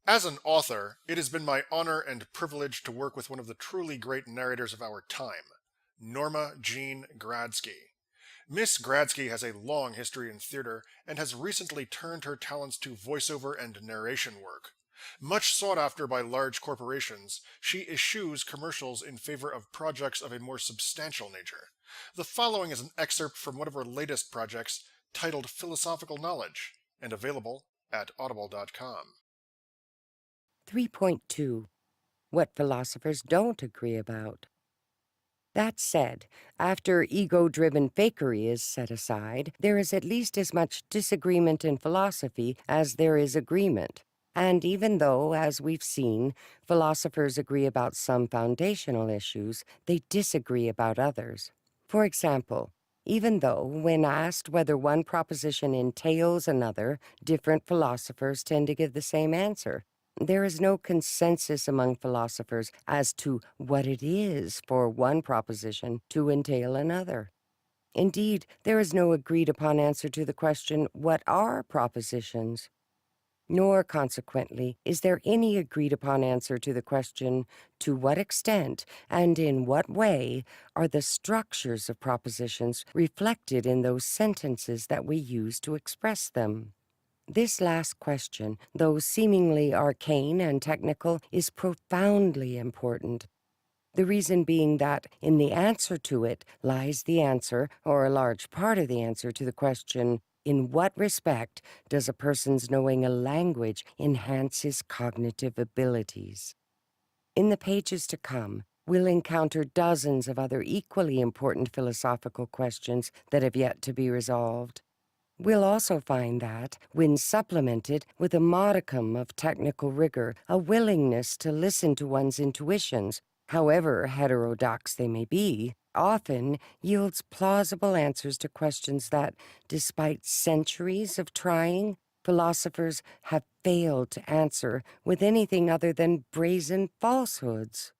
As an author, it has been my honor and privilege to work with one of the truly great narrators of our time, Norma Jean Gradsky. Miss Gradsky has a long history in theater and has recently turned her talents to voiceover and narration work. Much sought after by large corporations, she eschews commercials in favor of projects of a more substantial nature. The following is an excerpt from one of her latest projects titled Philosophical Knowledge and available at audible.com. 3.2. What philosophers don't agree about. That said, after ego-driven fakery is set aside, there is at least as much disagreement in philosophy as there is agreement. And even though, as we've seen, philosophers agree about some foundational issues, they disagree about others. For example, even though, when asked whether one proposition entails another, different philosophers tend to give the same answer. There is no consensus among philosophers as to what it is for one proposition to entail another. Indeed, there is no agreed-upon answer to the question, what are propositions? Nor, consequently, is there any agreed-upon answer to the question, to what extent and in what way are the structures of propositions reflected in those sentences that we use to express them? This last question, though seemingly arcane and technical, is profoundly important. The reason being that in the answer to it lies the answer, or a large part of the answer to the question, in what respect does a person's knowing a language enhance his cognitive abilities? In the pages to come, we'll encounter dozens of other equally important philosophical questions that have yet to be resolved. We'll also find that, when supplemented with a modicum of technical rigor, a willingness to listen to one's intuitions, however heterodox they may be, often yields plausible answers to questions that, despite centuries of trying, philosophers have failed to answer with anything other than brazen falsehoods.